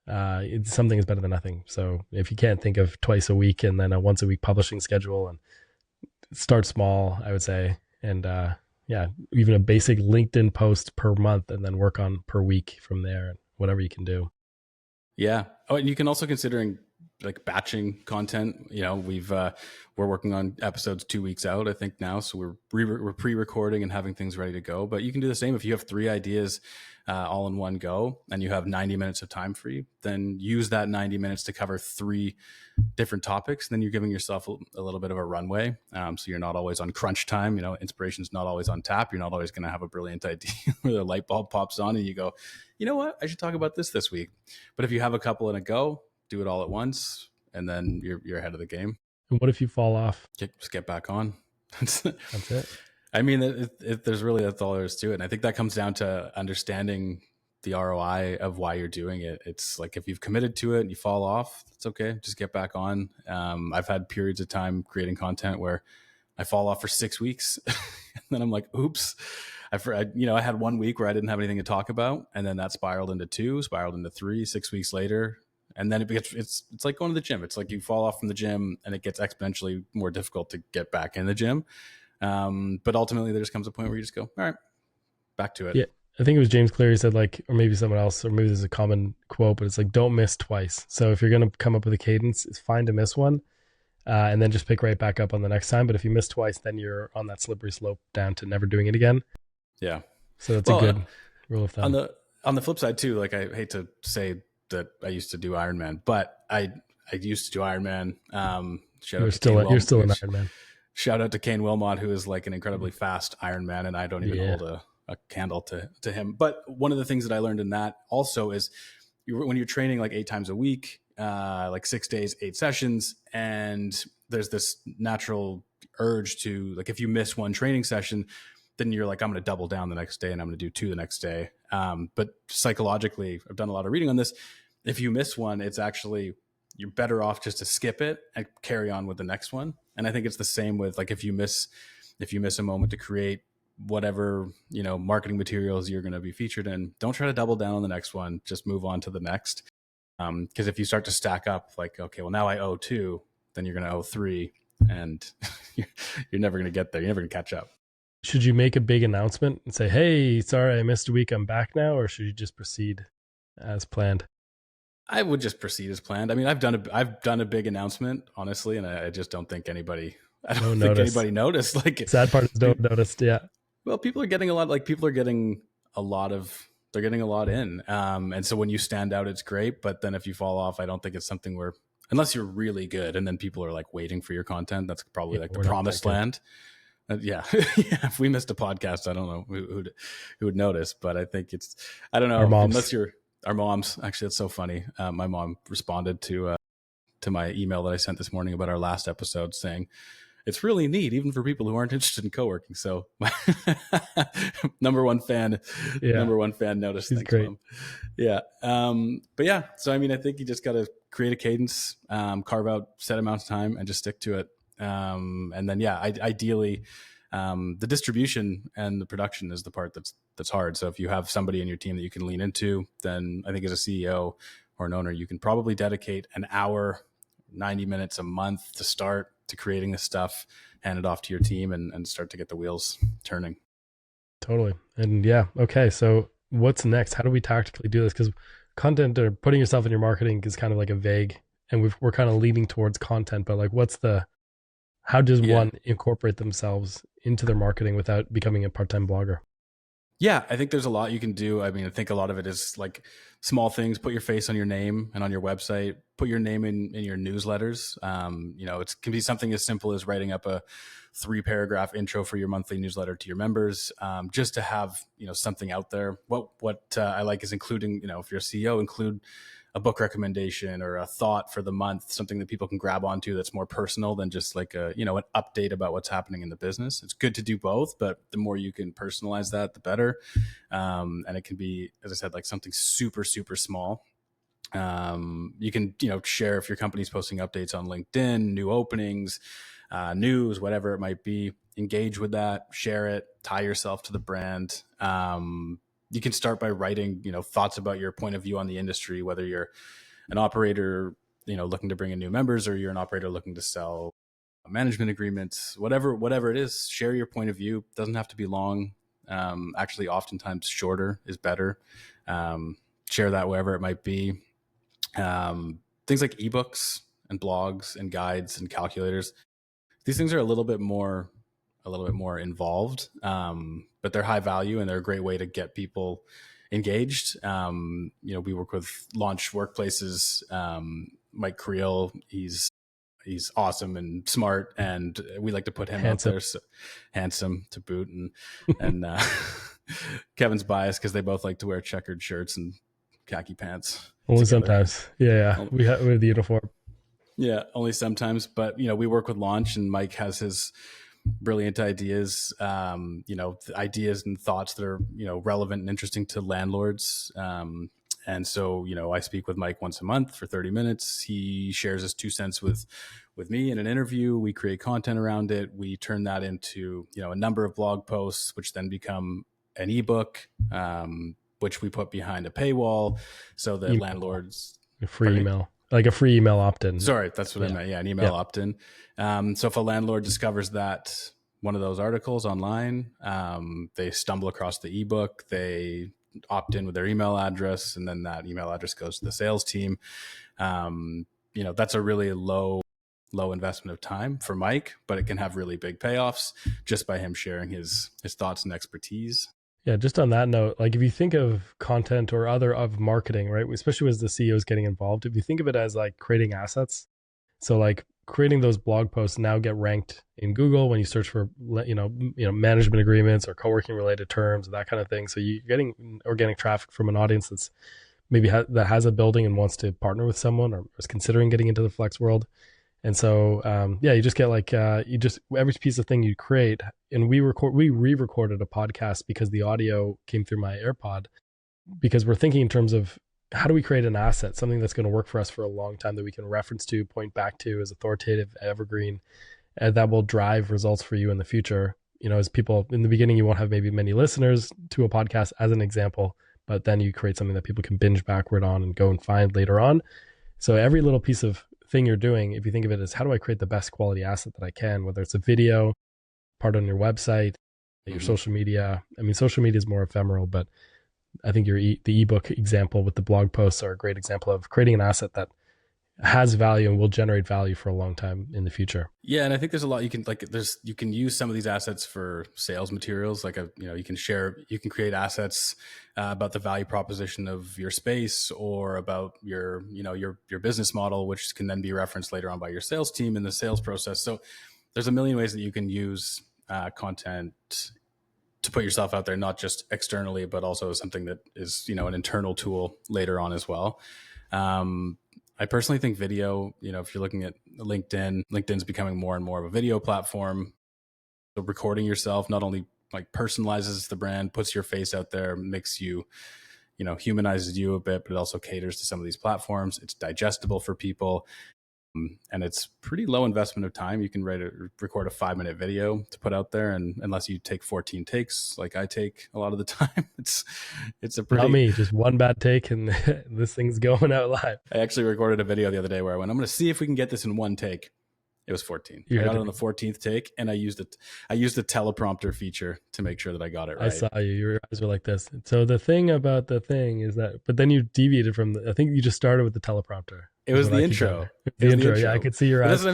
Speaker 1: something is better than nothing. So if you can't think of twice a week and then a once a week publishing schedule, and start small, I would say, and yeah, even a basic LinkedIn post per month, and then work on per week from there, and whatever you can do.
Speaker 2: Yeah. Oh, and you can also considering like batching content. You know, we're working on episodes 2 weeks out, I think now, so we're pre-recording and having things ready to go. But you can do the same if you have 3 ideas all in one go, and you have 90 minutes of time free. Then use that 90 minutes to cover 3 different topics. Then you're giving yourself a little bit of a runway, so you're not always on crunch time. You know, inspiration's not always on tap. You're not always going to have a brilliant idea where the light bulb pops on and you go, you know what, I should talk about this week. But if you have a couple in a go, do it all at once, and then you're ahead of the game.
Speaker 1: And what if you fall off?
Speaker 2: Just get back on.
Speaker 1: That's it.
Speaker 2: I mean, there's really, that's all there is to it. And I think that comes down to understanding the ROI of why you're doing it. It's like if you've committed to it and you fall off, it's okay. Just get back on. I've had periods of time creating content where I fall off for 6 weeks, and then I'm like, oops. I had 1 week where I didn't have anything to talk about, and then that spiraled into 2, spiraled into 3. 6 weeks later, and then it's like going to the gym. It's like you fall off from the gym, and it gets exponentially more difficult to get back in the gym. But ultimately, there just comes a point where you just go, all right, back to it.
Speaker 1: Yeah. I think it was James Clear who said, like, or maybe someone else, or maybe there's a common quote, but it's like, don't miss twice. So if you're going to come up with a cadence, it's fine to miss one, and then just pick right back up on the next time. But if you miss twice, then you're on that slippery slope down to never doing it again.
Speaker 2: Yeah.
Speaker 1: So that's a good rule of
Speaker 2: on
Speaker 1: thumb.
Speaker 2: the flip side too, like I hate to say that I used to do Ironman, but I used to do Ironman.
Speaker 1: You're still an Ironman.
Speaker 2: Shout out to Kane Wilmot, who is like an incredibly fast Ironman, and I don't even hold a candle to him. But one of the things that I learned in that also is when you're training like 8 times a week, like 6 days, 8 sessions, and there's this natural urge to, like, if you miss one training session, then you're like, I'm going to double down the next day and I'm going to do 2 the next day. But psychologically, I've done a lot of reading on this. If you miss one, it's actually, you're better off just to skip it and carry on with the next one. And I think it's the same with like, if you miss a moment to create whatever, marketing materials you're going to be featured in, don't try to double down on the next one. Just move on to the next. Because if you start to stack up, like, okay, well, now I owe 2, then you're going to owe 3, and you're never going to get there. You're never going to catch up.
Speaker 1: Should you make a big announcement and say, hey, sorry, I missed a week, I'm back now? Or should you just proceed as planned?
Speaker 2: I would just proceed as planned. I mean, I've done a big announcement, honestly, and I just don't think anybody noticed. Like,
Speaker 1: sad part is don't notice. Yeah.
Speaker 2: Well, people are getting a lot. Like, people are getting a lot they're getting a lot in. And so when you stand out, it's great. But then if you fall off, I don't think it's something where, unless you're really good, and then people are like waiting for your content, that's probably like the promised land. Yeah. If we missed a podcast, I don't know who would notice, but I think I don't know.
Speaker 1: Our moms.
Speaker 2: Unless you're our moms. Actually, that's so funny. My mom responded to my email that I sent this morning about our last episode, saying it's really neat, even for people who aren't interested in co-working. So my number one fan noticed.
Speaker 1: She's
Speaker 2: Thanks,
Speaker 1: great.
Speaker 2: Mom. Yeah. But yeah, so I mean, I think you just got to create a cadence, carve out set amounts of time, and just stick to it. And then, yeah, ideally, the distribution and the production is the part that's hard. So if you have somebody in your team that you can lean into, then I think as a CEO or an owner, you can probably dedicate an hour, 90 minutes a month to start to creating this stuff, hand it off to your team, and start to get the wheels turning.
Speaker 1: Totally. And yeah, okay. So what's next? How do we tactically do this? Because content or putting yourself in your marketing is kind of like a vague, and we're kind of leaning towards content, but like, how does one incorporate themselves into their marketing without becoming a part-time blogger?
Speaker 2: Yeah, I think there's a lot you can do. I mean, I think a lot of it is like small things. Put your face on your name and on your website. Put your name in your newsletters. It can be something as simple as writing up a 3 paragraph intro for your monthly newsletter to your members, just to have something out there. What I like is including, if you're a CEO, include a book recommendation or a thought for the month, something that people can grab onto that's more personal than just like an update about what's happening in the business. It's good to do both, but the more you can personalize that, the better. And it can be, as I said, like something super, super small. You can, share if your company's posting updates on LinkedIn, new openings, news, whatever it might be. Engage with that, share it, tie yourself to the brand. You can start by writing, thoughts about your point of view on the industry, whether you're an operator, looking to bring in new members, or you're an operator looking to sell management agreements, whatever it is. Share your point of view. Doesn't have to be long. Actually, oftentimes shorter is better. Share that wherever it might be. Things like ebooks and blogs and guides and calculators. These things are a little bit more involved, but they're high value and they're a great way to get people engaged. We work with launch workplaces. Mike Creel, he's awesome and smart, and we like to put him out
Speaker 1: Handsome.
Speaker 2: there. So, handsome to boot, and Kevin's biased because they both like to wear checkered shirts and khaki pants
Speaker 1: Only
Speaker 2: together.
Speaker 1: sometimes. Yeah. We have the uniform.
Speaker 2: Yeah, only sometimes, but we work with launch, and Mike has his brilliant ideas, ideas and thoughts that are relevant and interesting to landlords. And so I speak with Mike once a month for 30 minutes. He shares his 2 cents with me in an interview. We create content around it. We turn that into a number of blog posts, which then become an ebook, which we put behind a paywall so that
Speaker 1: Email,
Speaker 2: landlords.
Speaker 1: a free
Speaker 2: Pardon me?
Speaker 1: email, like a free email opt-in.
Speaker 2: Sorry, that's what I
Speaker 1: Yeah.
Speaker 2: meant. Yeah, an email
Speaker 1: Yeah.
Speaker 2: opt-in. So if a landlord discovers that one of those articles online, they stumble across the ebook, they opt in with their email address, and then that email address goes to the sales team. That's a really low investment of time for Mike, but it can have really big payoffs just by him sharing his thoughts and expertise.
Speaker 1: Yeah, just on that note, like if you think of content or other of marketing, right? Especially as the CEOs getting involved, if you think of it as like creating assets, so like creating those blog posts now get ranked in Google when you search for management agreements or co-working related terms, that kind of thing. So you're getting organic traffic from an audience that's maybe that has a building and wants to partner with someone or is considering getting into the flex world. And so, you just get like, every piece of thing you create, and we re-recorded a podcast because the audio came through my AirPod, because we're thinking in terms of how do we create an asset, something that's going to work for us for a long time that we can reference to, point back to as authoritative, evergreen, and that will drive results for you in the future. As people in the beginning, you won't have maybe many listeners to a podcast as an example, but then you create something that people can binge backward on and go and find later on. So every little piece of thing you're doing, if you think of it as how do I create the best quality asset that I can, whether it's a video, part on your website, your social media. I mean, social media is more ephemeral, but I think the ebook example with the blog posts are a great example of creating an asset that has value and will generate value for a long time in the future.
Speaker 2: Yeah, and I think there's a lot you can use some of these assets for sales materials. Like you can create assets about the value proposition of your space or about your business model, which can then be referenced later on by your sales team in the sales process. So there's a million ways that you can use content to put yourself out there, not just externally, but also something that is an internal tool later on as well. I personally think video, if you're looking at LinkedIn's becoming more and more of a video platform. So recording yourself not only like personalizes the brand, puts your face out there, makes you, humanizes you a bit, but it also caters to some of these platforms. It's digestible for people. And it's pretty low investment of time. You can record a 5-minute video to put out there, and unless you take 14 takes, like I take a lot of the time, it's a
Speaker 1: Not
Speaker 2: pretty.
Speaker 1: me, just one bad take and this thing's going out live.
Speaker 2: I actually recorded a video the other day where I went, I'm going to see if we can get this in one take. It was 14.
Speaker 1: You
Speaker 2: I
Speaker 1: had
Speaker 2: got
Speaker 1: to
Speaker 2: it on the 14th take, and I used it. I used the teleprompter feature to make sure that I got it
Speaker 1: I
Speaker 2: right.
Speaker 1: saw you. Your eyes were like this. So the thing about the thing is that, but then you deviated from I think you just started with the teleprompter.
Speaker 2: It was the intro.
Speaker 1: The intro. Yeah, I could see your eyes.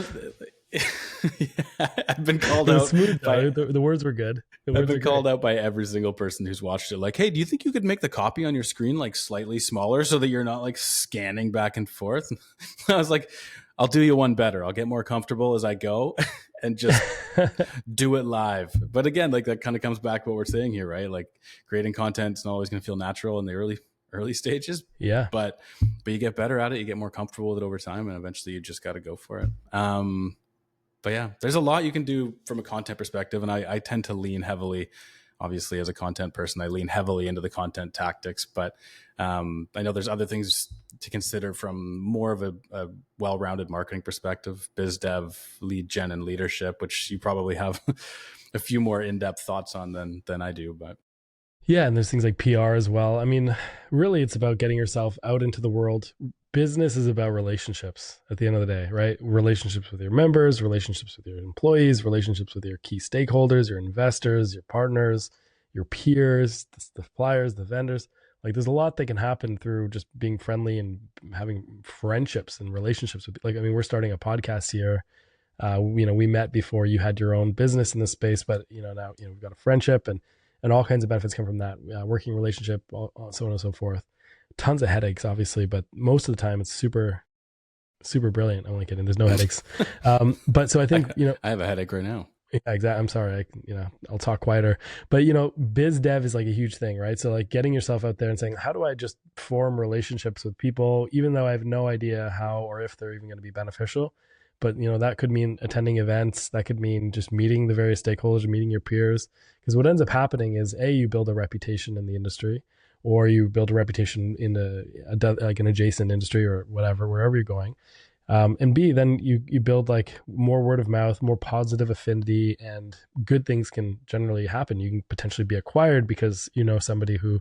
Speaker 2: Yeah, I've been called
Speaker 1: It was
Speaker 2: out
Speaker 1: smooth
Speaker 2: by
Speaker 1: though. The words were good. The
Speaker 2: I've
Speaker 1: words
Speaker 2: been
Speaker 1: are great.
Speaker 2: called out by every single person who's watched it. Like, hey, do you think you could make the copy on your screen like slightly smaller so that you're not like scanning back and forth? I was like, I'll do you one better. I'll get more comfortable as I go and just do it live. But again, like that kind of comes back to what we're saying here, right? Like creating content is not always going to feel natural in the early stages,
Speaker 1: Yeah.
Speaker 2: but you get better at it, you get more comfortable with it over time, and eventually you just got to go for it. But yeah, there's a lot you can do from a content perspective, and I tend to lean heavily. Obviously, as a content person, I lean heavily into the content tactics, but I know there's other things to consider from more of a well-rounded marketing perspective, biz dev, lead gen, and leadership, which you probably have a few more in-depth thoughts on than I do. But
Speaker 1: Yeah, and there's things like PR as well. I mean, really, it's about getting yourself out into the world. Business is about relationships at the end of the day, right? Relationships with your members, relationships with your employees, relationships with your key stakeholders, your investors, your partners, your peers, the suppliers, the vendors. Like, there's a lot that can happen through just being friendly and having friendships and relationships with. Like, I mean, we're starting a podcast here. We met before you had your own business in this space, but now we've got a friendship and all kinds of benefits come from that working relationship, so on and so forth. Tons of headaches, obviously, but most of the time it's super, super brilliant. I'm only kidding. There's no headaches. But so I think,
Speaker 2: I have a headache right now.
Speaker 1: yeah, exactly. I'm sorry. I'll talk quieter, but biz dev is like a huge thing, right? So like getting yourself out there and saying, how do I just form relationships with people, even though I have no idea how or if they're even going to be beneficial. But that could mean attending events. That could mean just meeting the various stakeholders, meeting your peers. Because what ends up happening is you build a reputation in the industry, or you build a reputation in like an adjacent industry or whatever, wherever you're going. And B, then you build like more word of mouth, more positive affinity, and good things can generally happen. You can potentially be acquired because you know somebody who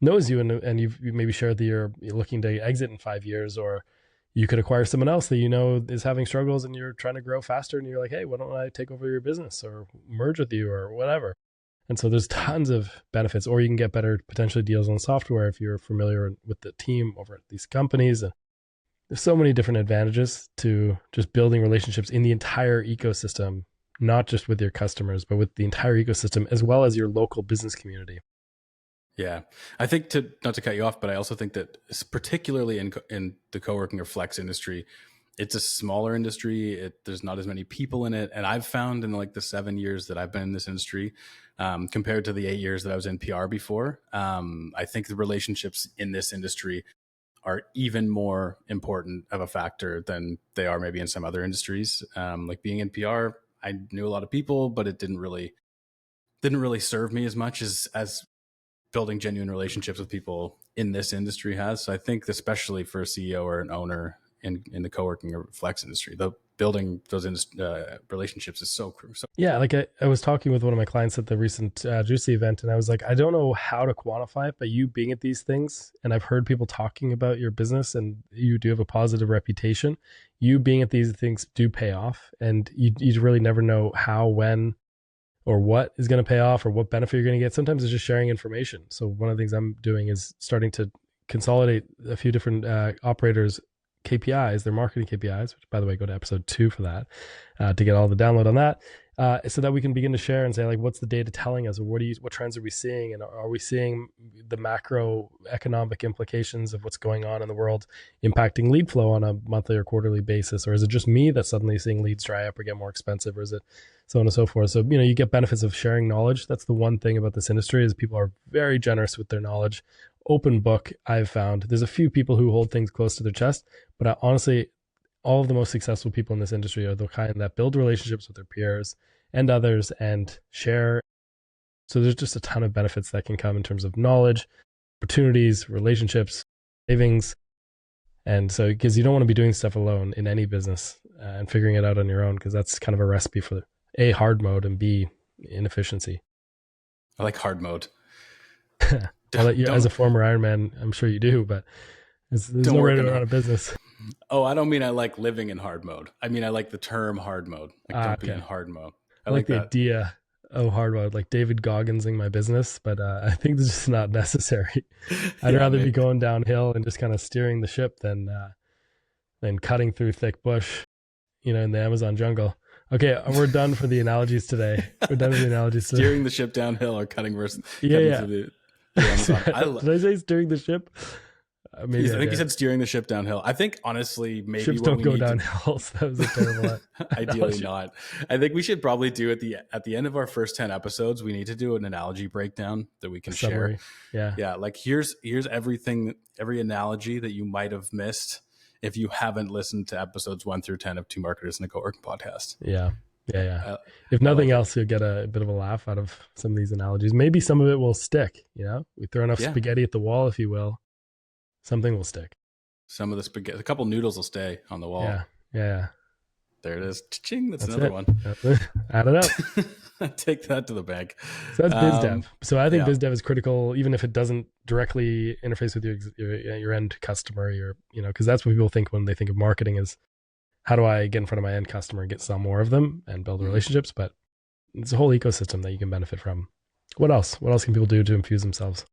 Speaker 1: knows you, and you've maybe shared that you're looking to exit in 5 years, or you could acquire someone else that is having struggles and you're trying to grow faster, and you're like, hey, why don't I take over your business or merge with you or whatever. And so there's tons of benefits, or you can get better potentially deals on software if you're familiar with the team over at these companies. And there's so many different advantages to just building relationships in the entire ecosystem, not just with your customers, but with the entire ecosystem as well as your local business community.
Speaker 2: Yeah, I think not to cut you off, but I also think that particularly in the co-working or flex industry, it's a smaller industry. There's not as many people in it, and I've found in like the 7 years that I've been in this industry, compared to the 8 years that I was in PR before, I think the relationships in this industry are even more important of a factor than they are maybe in some other industries. Like being in PR, I knew a lot of people, but it didn't really serve me as much as building genuine relationships with people in this industry has. So I think especially for a CEO or an owner in the co-working or flex industry, the building those relationships is so crucial.
Speaker 1: Yeah, like I was talking with one of my clients at the recent Juicy event, and I was like, I don't know how to quantify it, but you being at these things, and I've heard people talking about your business, and you do have a positive reputation. You being at these things do pay off, and you really never know how, when, or what is going to pay off, or what benefit you're going to get. Sometimes it's just sharing information. So one of the things I'm doing is starting to consolidate a few different operators' KPIs, their marketing KPIs, which by the way, go to episode 2 for that to get all the download on that. So that we can begin to share and say, like, what's the data telling us? Or what trends are we seeing? And are we seeing the macroeconomic implications of what's going on in the world impacting lead flow on a monthly or quarterly basis? Or is it just me that's suddenly seeing leads dry up or get more expensive? Or is it so on and so forth? So, you get benefits of sharing knowledge. That's the one thing about this industry is people are very generous with their knowledge. Open book, I've found. There's a few people who hold things close to their chest, but honestly, all of the most successful people in this industry are the kind that build relationships with their peers and others and share. So there's just a ton of benefits that can come in terms of knowledge, opportunities, relationships, savings. And so, because you don't want to be doing stuff alone in any business and figuring it out on your own, because that's kind of a recipe for A, hard mode, and B, inefficiency.
Speaker 2: I like hard mode.
Speaker 1: Well, as
Speaker 2: Don't
Speaker 1: a former Ironman, I'm sure you do, but there's
Speaker 2: don't
Speaker 1: no way
Speaker 2: work
Speaker 1: to
Speaker 2: in
Speaker 1: run a business.
Speaker 2: Oh, I don't mean I like living in hard mode. I mean I like the term hard mode. Like don't be in
Speaker 1: Okay.
Speaker 2: hard mode. I
Speaker 1: I like
Speaker 2: like
Speaker 1: the
Speaker 2: that.
Speaker 1: idea of hard mode, like David Gogginsing my business, but I think this is just not necessary. I'd
Speaker 2: Yeah,
Speaker 1: rather be
Speaker 2: maybe.
Speaker 1: going downhill and just kind of steering the ship than cutting through thick bush, in the Amazon jungle. Okay, we're done for the analogies today. We're done with the analogies today.
Speaker 2: Steering the ship downhill or cutting
Speaker 1: Yeah,
Speaker 2: cutting
Speaker 1: yeah.
Speaker 2: through the Amazon.
Speaker 1: Did I say steering the ship?
Speaker 2: I
Speaker 1: Maybe I
Speaker 2: think you
Speaker 1: did.
Speaker 2: said steering the ship downhill. I think honestly, maybe
Speaker 1: Ships
Speaker 2: what
Speaker 1: don't
Speaker 2: we
Speaker 1: go
Speaker 2: need to
Speaker 1: downhill. So that was a terrible
Speaker 2: ideally
Speaker 1: analogy.
Speaker 2: not. I think we should probably do at the end of our first 10 episodes, we need to do an analogy breakdown that we can share.
Speaker 1: Summary. Yeah.
Speaker 2: Yeah, like here's everything, every analogy that you might have missed if you haven't listened to episodes 1 through 10 of Two Marketers in a Co-working Podcast.
Speaker 1: Yeah. Yeah. Yeah.
Speaker 2: I,
Speaker 1: If
Speaker 2: I
Speaker 1: nothing
Speaker 2: like it.
Speaker 1: else, you'll get a bit of a laugh out of some of these analogies. Maybe some of it will stick. We throw enough
Speaker 2: Yeah,
Speaker 1: spaghetti at the wall, if you will, something will stick.
Speaker 2: some of the spaghetti, a couple noodles will stay on the wall.
Speaker 1: Yeah. Yeah.
Speaker 2: There it is. Ching, that's
Speaker 1: That's
Speaker 2: another
Speaker 1: it.
Speaker 2: one.
Speaker 1: Add it up.
Speaker 2: Take that to the bank.
Speaker 1: So that's biz dev. So I think
Speaker 2: Yeah.
Speaker 1: biz dev is critical, even if it doesn't directly interface with your end customer. Because that's what people think when they think of marketing is how do I get in front of my end customer and get some more of them and build relationships. But it's a whole ecosystem that you can benefit from. What else? What else can people do to infuse themselves?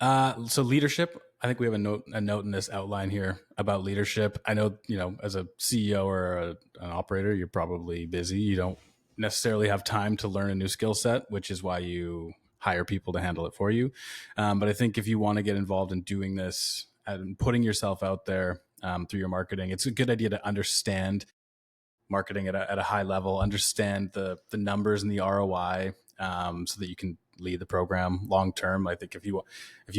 Speaker 2: So leadership. I think we have a note in this outline here about leadership. I know, as a CEO or an operator, you're probably busy. You don't necessarily have time to learn a new skill set, which is why you hire people to handle it for you. But I think if you want to get involved in doing this and putting yourself out there through your marketing, it's a good idea to understand marketing at a high level, understand the numbers and the ROI, so that you can lead the program long term. I think if you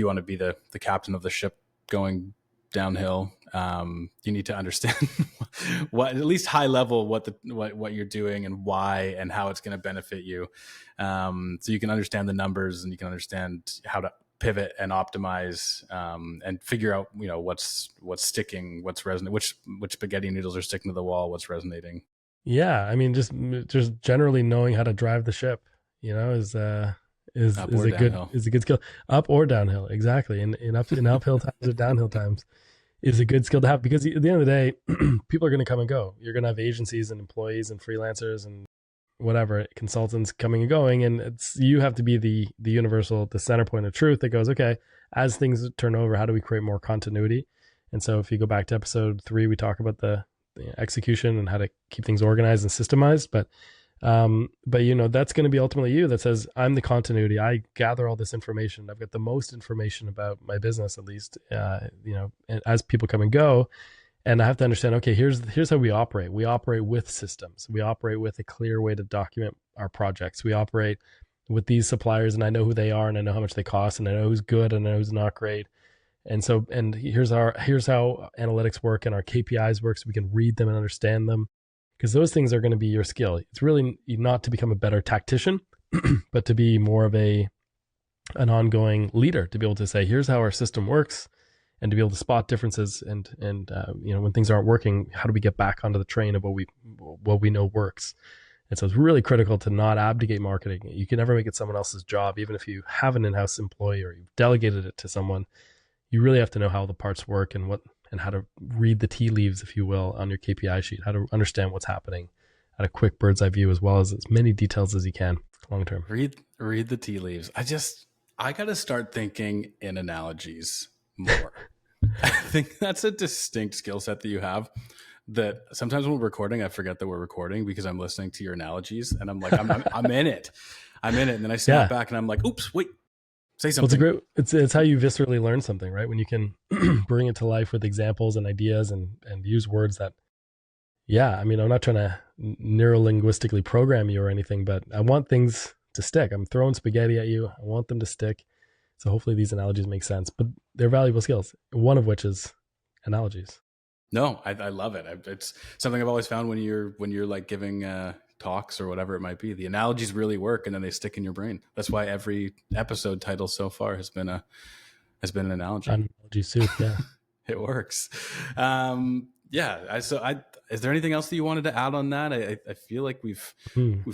Speaker 2: want to be the captain of the ship going downhill, you need to understand what, at least high level, what you're doing and why and how it's going to benefit you. So you can understand the numbers and you can understand how to pivot and optimize, and figure out what's sticking, what's resonating, which spaghetti noodles are sticking to the wall, what's resonating.
Speaker 1: Yeah, I mean, just generally knowing how to drive the ship,
Speaker 2: Up or downhill.
Speaker 1: is a good skill. Up or downhill, exactly. In uphill times or downhill times is a good skill to have, because at the end of the day, people are going to come and go. You're going to have agencies and employees and freelancers and whatever consultants coming and going, and you have to be the center point of truth that goes, okay, as things turn over, how do we create more continuity? And so if you go back to episode 3, we talk about the execution and how to keep things organized and systemized. But that's going to be ultimately you that says, I'm the continuity. I gather all this information. I've got the most information about my business, at least, as people come and go. And I have to understand, okay, here's how we operate. We operate with systems. We operate with a clear way to document our projects. We operate with these suppliers, and I know who they are, and I know how much they cost, and I know who's good, and I know who's not great. And so, and here's how analytics work and our KPIs work, so we can read them and understand them, because those things are going to be your skill. It's really not to become a better tactician, but to be more of an ongoing leader, to be able to say, here's how our system works, and to be able to spot differences and when things aren't working, how do we get back onto the train of what we know works? And so it's really critical to not abdicate marketing. You can never make it someone else's job, even if you have an in-house employee or you've delegated it to someone. You really have to know how the parts work and how to read the tea leaves, if you will, on your KPI sheet, how to understand what's happening at a quick bird's eye view, as well as many details as you can long term.
Speaker 2: Read the tea leaves. I got to start thinking in analogies more. I think that's a distinct skill set that you have, that sometimes when we're recording, I forget that we're recording because I'm listening to your analogies and I'm like, I'm in it. And then I snap back and I'm like, oops, wait, say something.
Speaker 1: Well, it's how you viscerally learn something, right? When you can bring it to life with examples and ideas and use words that, I'm not trying to neurolinguistically program you or anything, but I want things to stick. I'm throwing spaghetti at you. I want them to stick. So hopefully these analogies make sense, but they're valuable skills. One of which is analogies.
Speaker 2: No, I love it. It's something I've always found when you're like giving talks or whatever it might be. The analogies really work, and then they stick in your brain. That's why every episode title so far has been an analogy.
Speaker 1: Analogy soup, yeah.
Speaker 2: It works. Is there anything else that you wanted to add on that? I feel like we've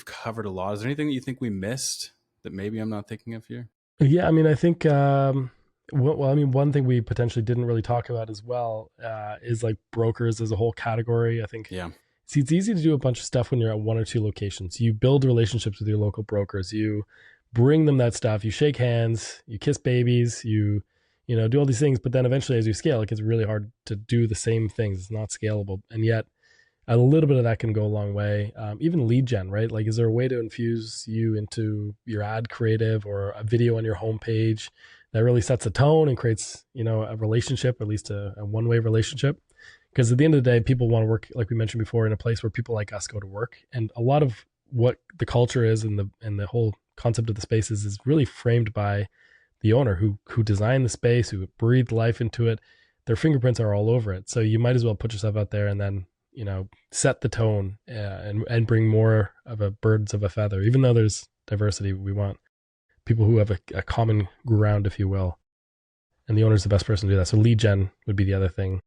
Speaker 2: covered a lot. Is there anything that you think we missed that maybe I'm not thinking of here?
Speaker 1: Yeah, I mean, I think, one thing we potentially didn't really talk about as well is like brokers as a whole category. I think, see, it's easy to do a bunch of stuff when you're at one or two locations. You build relationships with your local brokers. You bring them that stuff. You shake hands. You kiss babies. You do all these things. But then eventually, as you scale, it gets really hard to do the same things. It's not scalable. And yet, a little bit of that can go a long way. Even lead gen, right? Like, is there a way to infuse you into your ad creative or a video on your homepage that really sets a tone and creates, a relationship, at least a one-way relationship? Because at the end of the day, people want to work, like we mentioned before, in a place where people like us go to work. And a lot of what the culture is and the whole concept of the space is really framed by the owner who designed the space, who breathed life into it. Their fingerprints are all over it. So you might as well put yourself out there and then set the tone, and bring more of a birds of a feather. Even though there's diversity, we want people who have a common ground, if you will. And the owner's the best person to do that. So lead gen would be the other thing.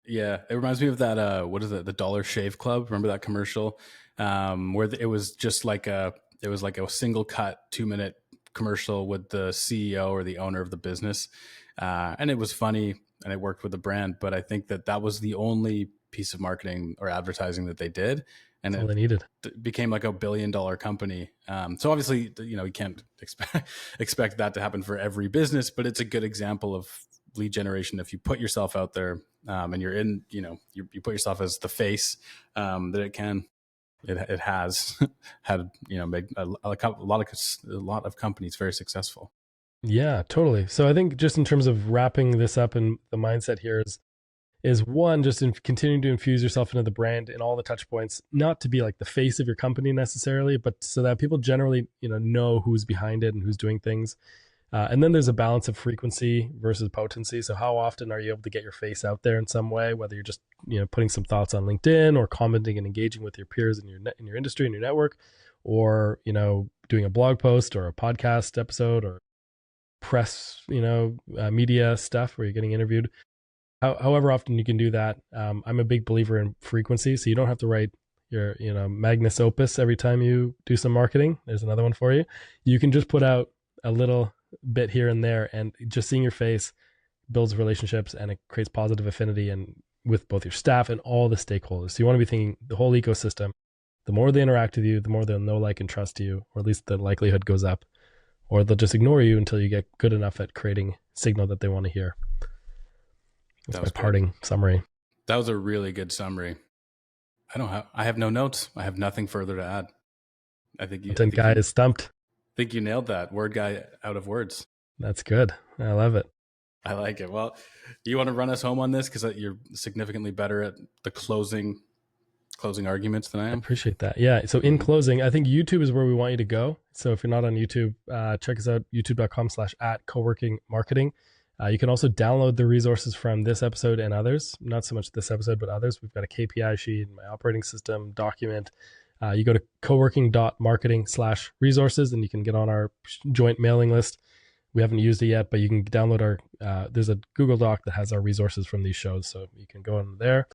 Speaker 2: Yeah, it reminds me of that. What is it? The Dollar Shave Club. Remember that commercial, where it was just like a single cut 2 minute commercial with the CEO or the owner of the business, and it was funny and it worked with the brand. But I think that was the only piece of marketing or advertising that they did, and
Speaker 1: That's all
Speaker 2: it
Speaker 1: they needed.
Speaker 2: became like $1 billion company. So obviously, you can't expect that to happen for every business, but it's a good example of lead generation. If you put yourself out there, and you're in, you put yourself as the face, that it has had, made a lot of companies very successful.
Speaker 1: Yeah, totally. So I think just in terms of wrapping this up, and the mindset here is one, just in continuing to infuse yourself into the brand and all the touch points, not to be like the face of your company necessarily, but so that people generally, know who's behind it and who's doing things. And then there's a balance of frequency versus potency. So how often are you able to get your face out there in some way, whether you're just, putting some thoughts on LinkedIn or commenting and engaging with your peers in your industry and your network, or, doing a blog post or a podcast episode or press, media stuff where you're getting interviewed. However often you can do that. I'm a big believer in frequency, so you don't have to write your magnus opus every time you do some marketing. There's another one for you. You can just put out a little bit here and there, and just seeing your face builds relationships and it creates positive affinity and with both your staff and all the stakeholders. So you want to be thinking the whole ecosystem. The more they interact with you, the more they'll know, like, and trust you, or at least the likelihood goes up. Or they'll just ignore you until you get good enough at creating signal that they want to hear. That's
Speaker 2: That
Speaker 1: my
Speaker 2: was good.
Speaker 1: parting summary.
Speaker 2: That was a really good summary. I have no notes. I have nothing further to add. I
Speaker 1: Content guy is stumped.
Speaker 2: think you nailed that. Word guy out of words.
Speaker 1: That's good. I love it.
Speaker 2: I like it. Well, you want to run us home on this because you're significantly better at the closing arguments than I
Speaker 1: I
Speaker 2: am.
Speaker 1: appreciate that. Yeah. So in closing, I think YouTube is where we want you to go. So if you're not on YouTube, check us out, youtube.com/at coworking marketing. You can also download the resources from this episode and others, not so much this episode, but others. We've got a KPI sheet, my operating system document. You go to coworking.marketing/resources and you can get on our joint mailing list. We haven't used it yet, but you can download there's a Google Doc that has our resources from these shows. So you can go in there,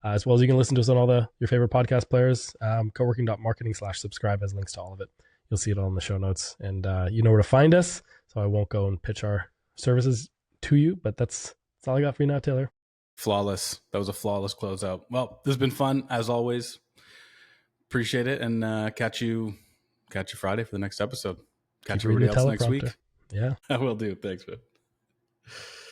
Speaker 1: as well as you can listen to us on all your favorite podcast players. Coworking.marketing/subscribe has links to all of it. You'll see it all in the show notes, and you know where to find us. So I won't go and pitch our services to you, but that's all I got for you now, Taylor.
Speaker 2: Flawless. That was a flawless closeout. Well, this has been fun as always. Appreciate it, and catch you Friday for the next episode. Catch
Speaker 1: Keep reading
Speaker 2: everybody
Speaker 1: the
Speaker 2: else next
Speaker 1: teleprompter.
Speaker 2: week.
Speaker 1: Yeah.
Speaker 2: I will do. Thanks, man.